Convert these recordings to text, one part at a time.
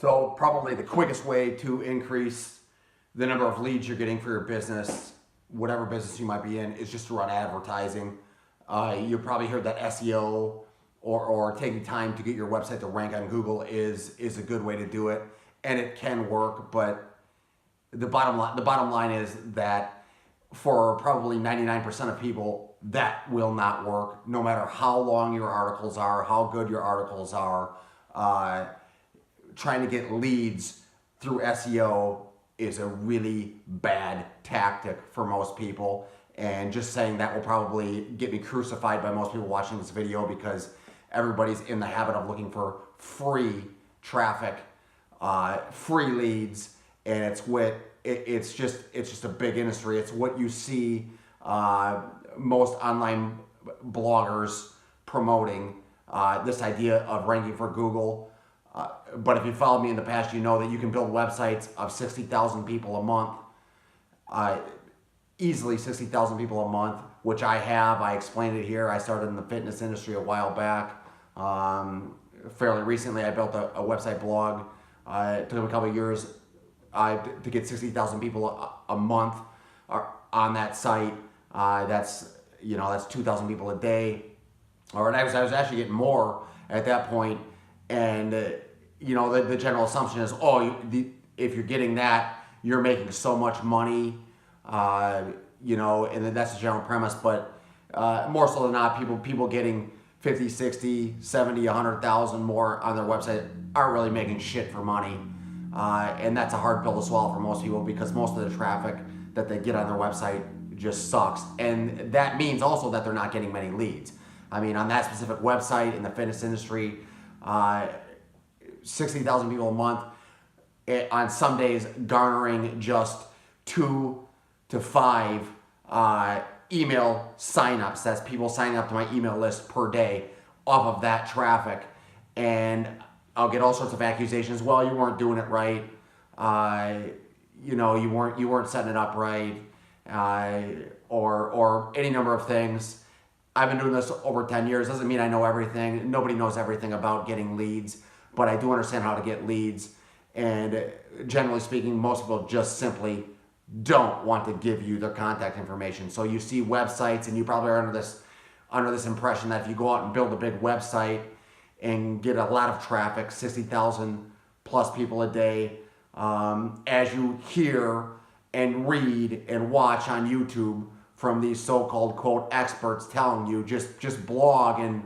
So probably the quickest way to increase the number of leads you're getting for your business, whatever business you might be in, is just to run advertising. You probably heard that SEO or taking time to get your website to rank on Google is a good way to do it, and it can work. But the bottom line is that for probably 99% of people, that will not work, no matter how long your articles are, how good your articles are. Trying to get leads through SEO is a really bad tactic for most people. And just saying that will probably get me crucified by most people watching this video, because everybody's in the habit of looking for free traffic, free leads, and it's just a big industry. It's what you see most online bloggers promoting, this idea of ranking for Google. But if you followed me in the past, you know that you can build websites of 60,000 people a month, easily 60,000 people a month, which I have. I explained it here. I started in the fitness industry a while back. Fairly recently, I built a website blog. It took me a couple of years to get 60,000 people a month on that site. That's 2,000 people a day. Or I was actually getting more at that point. And the general assumption is, if you're getting that, you're making so much money, and then that's the general premise. But more so than not, people getting 50, 60, 70, 100,000 more on their website aren't really making shit for money. And that's a hard pill to swallow for most people, because most of the traffic that they get on their website just sucks. And that means also that they're not getting many leads. I mean, on that specific website in the fitness industry, 60,000 people a month, on some days garnering just 2 to 5 email signups. That's people signing up to my email list per day off of that traffic. And I'll get all sorts of accusations. Well, you weren't doing it right. You weren't setting it up right, or any number of things. I've been doing this over 10 years. Doesn't mean I know everything. Nobody knows everything about getting leads, but I do understand how to get leads. And generally speaking, most people just simply don't want to give you their contact information. So you see websites, and you probably are under this impression that if you go out and build a big website and get a lot of traffic, 60,000 plus people a day, as you hear and read and watch on YouTube from these so-called, quote, experts telling you just blog and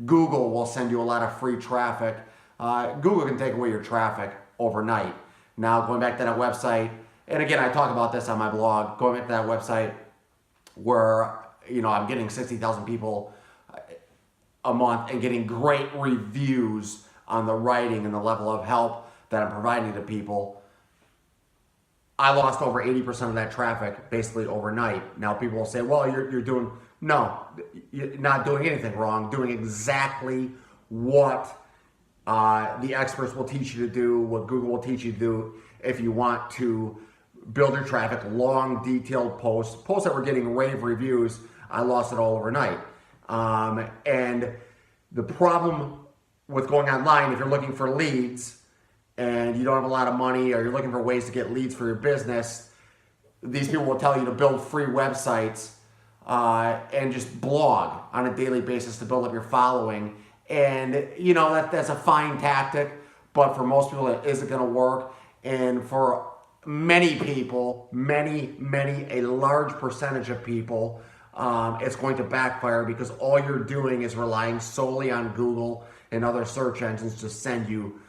Google will send you a lot of free traffic. Google can take away your traffic overnight. Now, going back to that website, and again, I talk about this on my blog, going back to that website where, I'm getting 60,000 people a month and getting great reviews on the writing and the level of help that I'm providing to people. I lost over 80% of that traffic basically overnight. Now people will say, well, you're doing, no, you're not doing anything wrong, doing exactly what the experts will teach you to do, what Google will teach you to do if you want to build your traffic, long, detailed posts that were getting rave reviews. I lost it all overnight. And the problem with going online, if you're looking for leads, and you don't have a lot of money, or you're looking for ways to get leads for your business, these people will tell you to build free websites and just blog on a daily basis to build up your following. And that's a fine tactic, but for most people it isn't going to work. And for many people, a large percentage of people, it's going to backfire, because all you're doing is relying solely on Google and other search engines to send you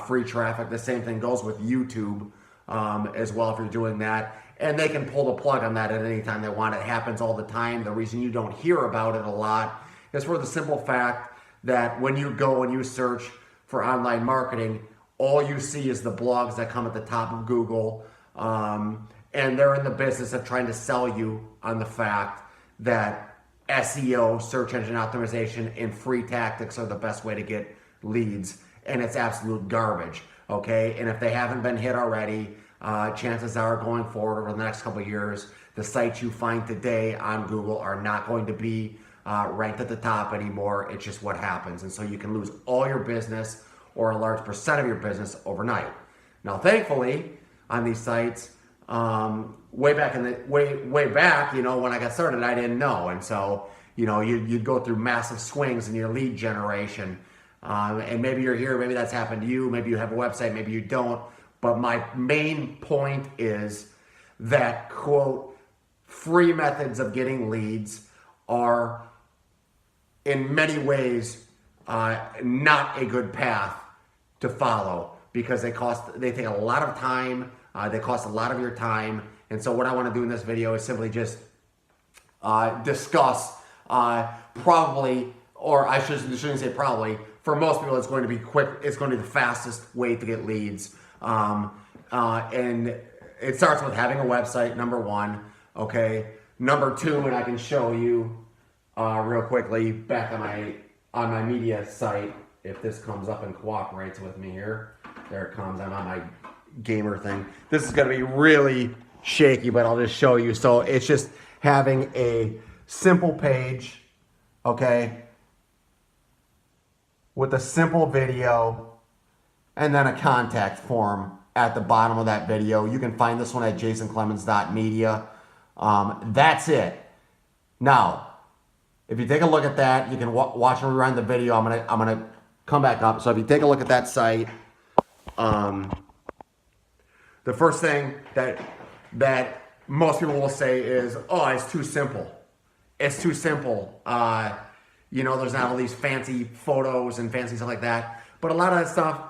free traffic. The same thing goes with YouTube as well, if you're doing that. And they can pull the plug on that at any time they want. It happens all the time. The reason you don't hear about it a lot is for the simple fact that when you go and you search for online marketing, all you see is the blogs that come at the top of Google. And they're in the business of trying to sell you on the fact that SEO, search engine optimization, and free tactics are the best way to get leads. And it's absolute garbage, okay? And if they haven't been hit already, chances are going forward over the next couple of years, the sites you find today on Google are not going to be ranked at the top anymore. It's just what happens. And so you can lose all your business or a large percent of your business overnight. Now, thankfully, on these sites, way back, you know, when I got started, I didn't know, and so, you know, you'd go through massive swings in your lead generation, and maybe you're here, maybe that's happened to you, maybe you have a website, maybe you don't. But my main point is that, quote, free methods of getting leads are in many ways not a good path to follow, because they take a lot of time, they cost a lot of your time. And so what I want to do in this video is simply just discuss probably, or I shouldn't say probably, for most people it's going to be quick, it's going to be the fastest way to get leads. And it starts with having a website, number one, okay? Number two, and I can show you real quickly back on my media site, if this comes up and cooperates with me here. There it comes, I'm on my gamer thing. This is gonna be really shaky, but I'll just show you. So it's just having a simple page, okay, with a simple video, and then a contact form at the bottom of that video. You can find this one at jasonclemens.media. That's it. Now, if you take a look at that, you can watch and rewind the video. I'm gonna come back up. So if you take a look at that site, the first thing that most people will say is, "Oh, it's too simple. It's too simple. You know, there's not all these fancy photos and fancy stuff like that." But a lot of that stuff,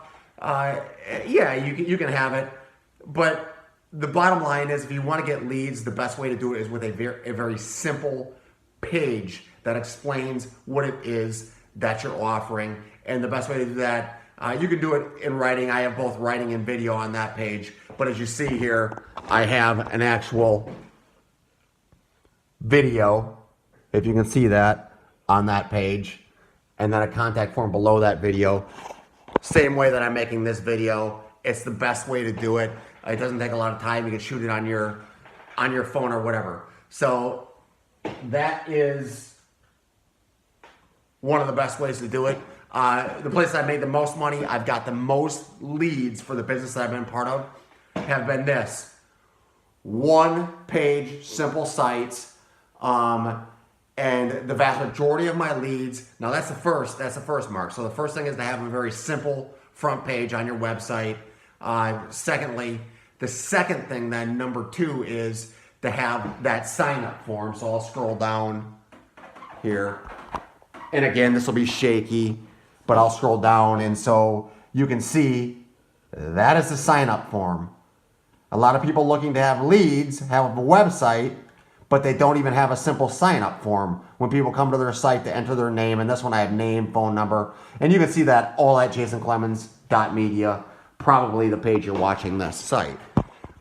yeah, you can have it. But the bottom line is, if you want to get leads, the best way to do it is with a very simple page that explains what it is that you're offering. And the best way to do that, you can do it in writing. I have both writing and video on that page. But as you see here, I have an actual video, if you can see that, on that page. And then a contact form below that video. Same way that I'm making this video. It's the best way to do it. It doesn't take a lot of time. You can shoot it on your phone or whatever. So that is one of the best ways to do it. The place I've made the most money, I've got the most leads for the business that I've been part of, have been this. One page, simple sites, and the vast majority of my leads, now that's the first mark. So the first thing is to have a very simple front page on your website. Secondly, the second thing then, number two, is to have that sign up form. So I'll scroll down here. And again, this will be shaky, but I'll scroll down, and so you can see that is the sign up form. A lot of people looking to have leads have a website, but they don't even have a simple sign up form. When people come to their site to enter their name, and this one I have name, phone number, and you can see that all at jasonclemens.media, probably the page you're watching this site,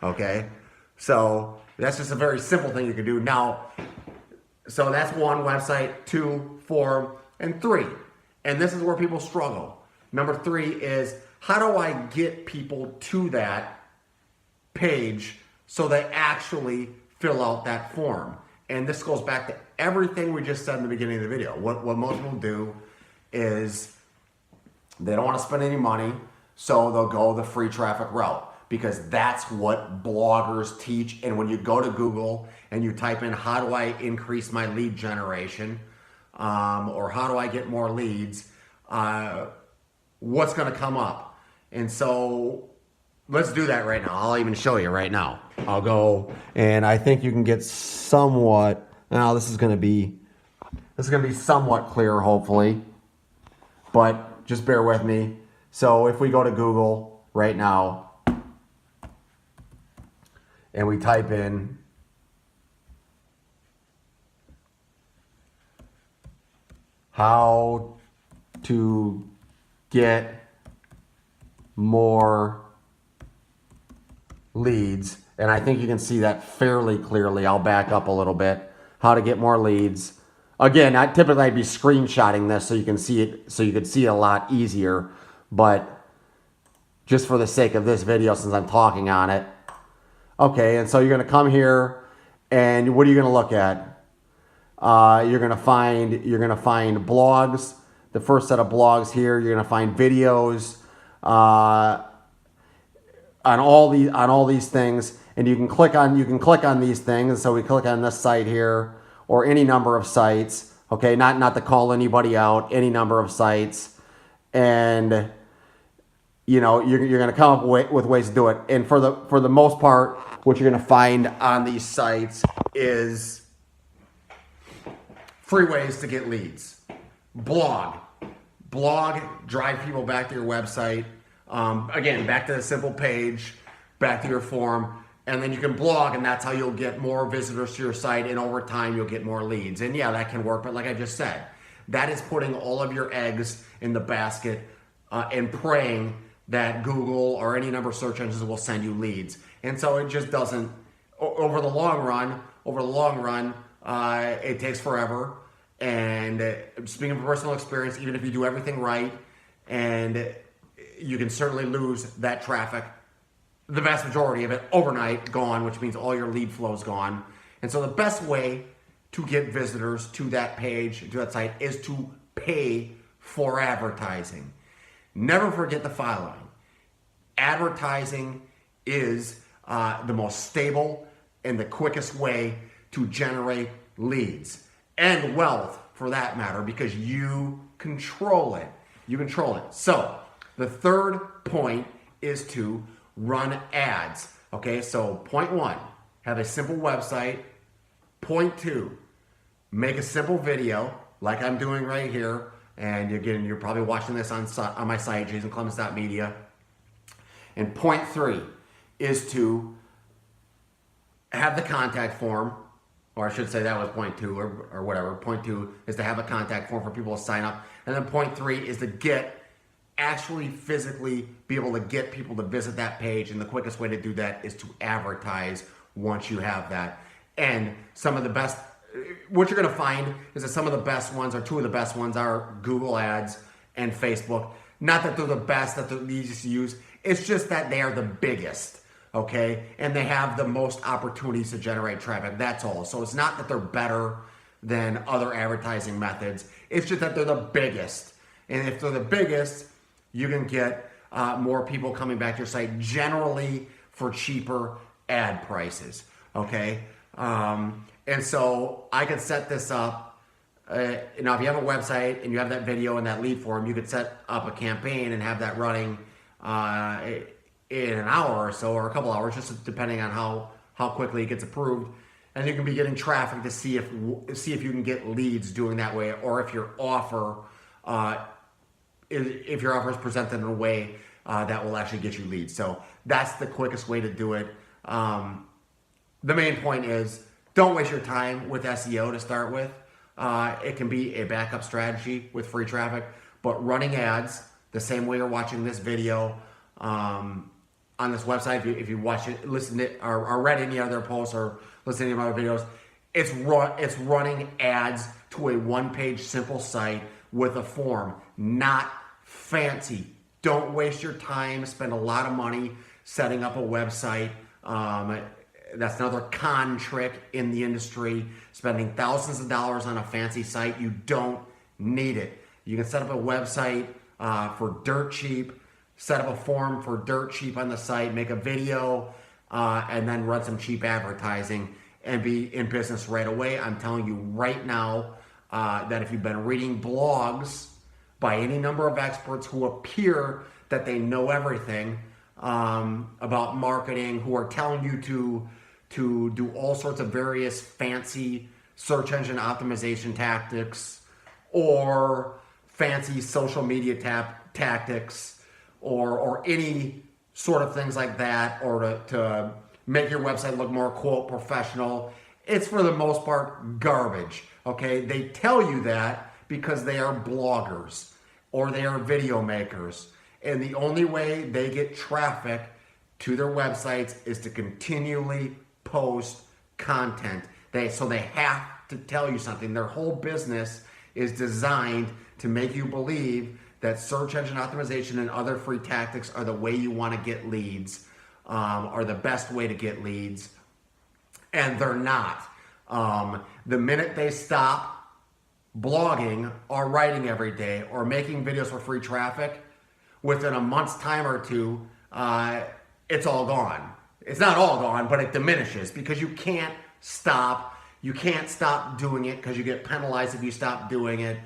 okay? So that's just a very simple thing you can do. Now, so that's one, website, two, form, and three. And this is where people struggle. Number three is, how do I get people to that page so they actually fill out that form? And this goes back to everything we just said in the beginning of the video. What most people do is they don't want to spend any money, so they'll go the free traffic route, because that's what bloggers teach. And when you go to Google and you type in, how do I increase my lead generation, or how do I get more leads, what's going to come up? And so let's do that right now. I'll even show you right now. I'll go, and I think you can get somewhat, now this is going to be somewhat clear, hopefully, but just bear with me. So if we go to Google right now and we type in how to get more leads, and I think you can see that fairly clearly. I'll back up a little bit. How to get more leads. Again, I'd be screenshotting this so you can see it, so you could see it a lot easier, but just for the sake of this video, since I'm talking on it. Okay, and so you're going to come here, and what are you going to look at? You're going to find blogs. The first set of blogs here. You're going to find videos. on all these things, and you can click on these things. So we click on this site here, or any number of sites. Okay, not to call anybody out, any number of sites, and you're going to come up with ways to do it. And for the most part, what you're going to find on these sites is free ways to get leads. Blog, drive people back to your website. Again, back to the simple page, back to your form, and then you can blog, and that's how you'll get more visitors to your site, and over time you'll get more leads. And yeah, that can work, but like I just said, that is putting all of your eggs in the basket and praying that Google or any number of search engines will send you leads. And so it just doesn't, over the long run, it takes forever. And speaking from personal experience, even if you do everything right, and you can certainly lose that traffic, the vast majority of it overnight gone, which means all your lead flow is gone. And so the best way to get visitors to that page, to that site, is to pay for advertising. Never forget the following. Advertising is the most stable and the quickest way to generate leads and wealth, for that matter, because you control it. So the third point is to run ads. Okay, so point 1, have a simple website. Point 2, make a simple video like I'm doing right here. And again, you're probably watching this on my site, jasonclemens.media. And point 3 is to have the contact form, or I should say that was point 2 or whatever. Point 2 is to have a contact form for people to sign up. And then point 3 is to actually physically be able to get people to visit that page. And the quickest way to do that is to advertise once you have that. And some of the best, what you're going to find is that some of the best ones, or two of the best ones, are Google Ads and Facebook. Not that they're the best, that they're the easiest to use. It's just that they are the biggest, okay? And they have the most opportunities to generate traffic. That's all. So it's not that they're better than other advertising methods. It's just that they're the biggest. And if they're the biggest, you can get more people coming back to your site, generally for cheaper ad prices, okay? And so I could set this up. If you have a website and you have that video and that lead form, you could set up a campaign and have that running in an hour or so, or a couple hours, just depending on how quickly it gets approved. And you can be getting traffic to see if you can get leads doing that way, or if your offer is presented in a way that will actually get you leads. So that's the quickest way to do it. The main point is, don't waste your time with SEO to start with. It can be a backup strategy with free traffic, but running ads, the same way you're watching this video on this website, if you watch it, listen to it, or read any other posts, or listen to any of my other videos, it's running ads to a one-page simple site with a form, not fancy. Don't waste your time, spend a lot of money setting up a website. That's another con trick in the industry, spending thousands of dollars on a fancy site. You don't need it. You can set up a website for dirt cheap, set up a form for dirt cheap on the site, make a video, and then run some cheap advertising and be in business right away. I'm telling you right now that if you've been reading blogs by any number of experts who appear that they know everything about marketing, who are telling you to do all sorts of various fancy search engine optimization tactics, or fancy social media tactics, or any sort of things like that, or to make your website look more, quote, professional. It's for the most part garbage, okay? They tell you that because they are bloggers or they are video makers. And the only way they get traffic to their websites is to continually post content. So they have to tell you something. Their whole business is designed to make you believe that search engine optimization and other free tactics are the way you want to get leads, are the best way to get leads, and they're not. The minute they stop blogging or writing every day or making videos for free traffic, within a month's time or two, it's all gone. It's not all gone, but it diminishes because you can't stop. You can't stop doing it because you get penalized if you stop doing it.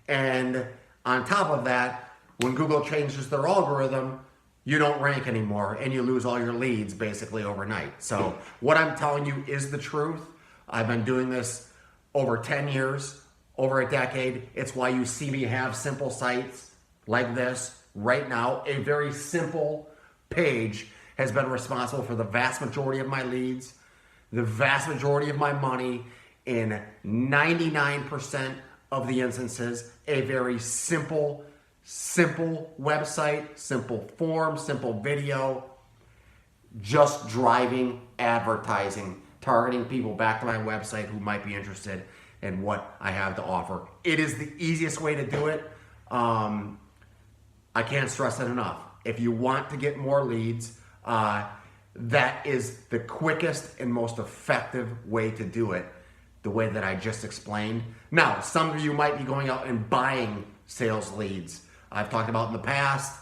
And on top of that, when Google changes their algorithm, you don't rank anymore and you lose all your leads basically overnight. So what I'm telling you is the truth. I've been doing this over 10 years, over a decade. It's why you see me have simple sites like this right now. A very simple page has been responsible for the vast majority of my leads, the vast majority of my money, in 99% of the instances. A very simple website, simple form, simple video, just driving advertising, targeting people back to my website who might be interested in what I have to offer. It is the easiest way to do it. I can't stress it enough. If you want to get more leads, that is the quickest and most effective way to do it, the way that I just explained. Now, some of you might be going out and buying sales leads. I've talked about in the past.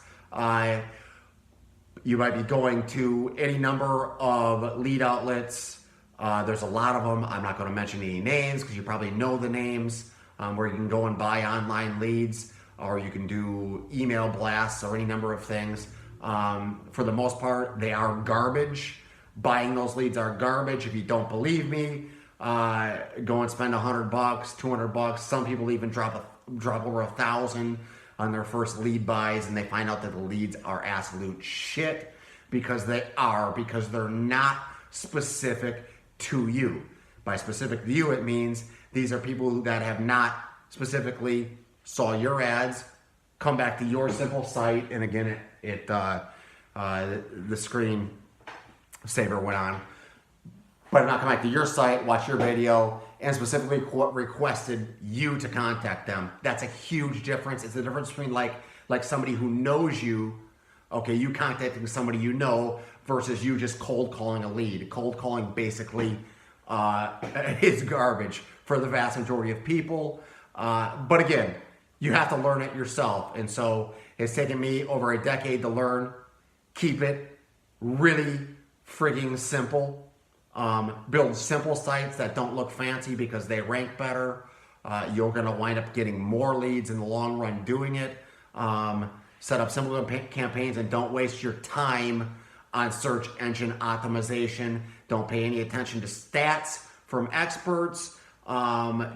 You might be going to any number of lead outlets. There's a lot of them. I'm not going to mention any names because you probably know the names, where you can go and buy online leads, or you can do email blasts or any number of things. For the most part, they are garbage. Buying those leads are garbage. If you don't believe me, go and spend $100, $200. Some people even drop over 1,000 on their first lead buys, and they find out that the leads are absolute shit because they're not specific to you. By specific to you, it means these are people that have not specifically saw your ads, come back to your simple site, and again, the screen saver went on, but not come back to your site, watch your video, and specifically requested you to contact them. That's a huge difference. It's the difference between like somebody who knows you, okay, you contacting somebody you know, versus you just cold calling a lead. Cold calling basically is garbage for the vast majority of people. But again, you have to learn it yourself. And so it's taken me over a decade to learn. Keep it really frigging simple. Build simple sites that don't look fancy because they rank better. You're going to wind up getting more leads in the long run doing it. Set up simple campaigns and don't waste your time on search engine optimization. Don't pay any attention to stats from experts.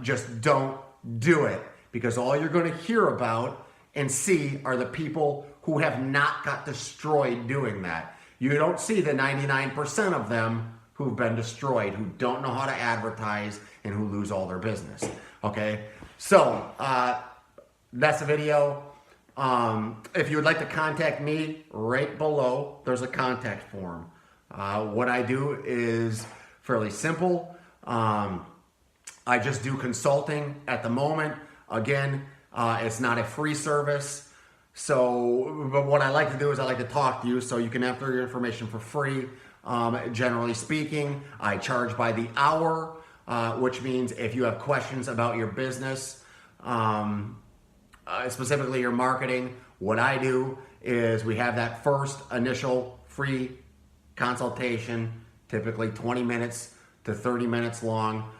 Just don't do it, because all you're going to hear about and see are the people who have not got destroyed doing that. You don't see the 99% of them who've been destroyed, who don't know how to advertise, and who lose all their business. Okay, so that's the video. If you would like to contact me, right below there's a contact form. What I do is fairly simple. I just do consulting at the moment. Again, it's not a free service. So, but what I like to do is I like to talk to you so you can enter your information for free. Generally speaking, I charge by the hour, which means if you have questions about your business, specifically your marketing, what I do is we have that first initial free consultation, typically 20 minutes to 30 minutes long,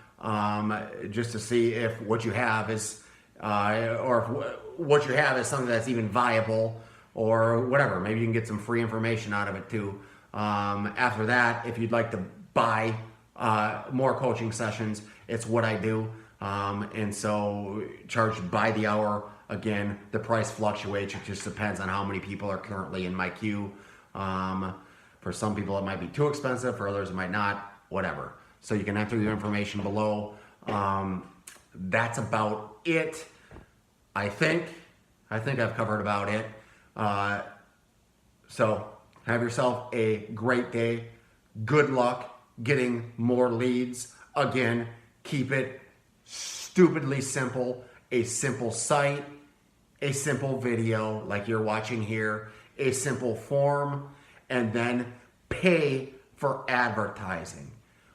just to see if what you have is, or if what you have is something that's even viable or whatever. Maybe you can get some free information out of it too. After that, if you'd like to buy more coaching sessions, it's what I do. And so charged by the hour. Again, the price fluctuates. It just depends on how many people are currently in my queue. For some people, it might be too expensive. For others, it might not. Whatever. So you can enter your information below. That's about it. I think I've covered about it. So have yourself a great day. Good luck getting more leads. Again, keep it stupidly simple. A simple site, a simple video like you're watching here, a simple form, and then pay for advertising.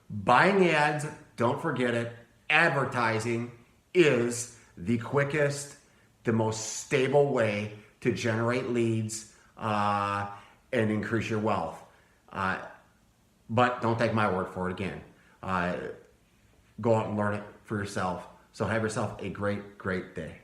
Buying ads, don't forget it, advertising is the quickest, the most stable way to generate leads and increase your wealth. But don't take my word for it again. Go out and learn it for yourself. So have yourself a great, great day.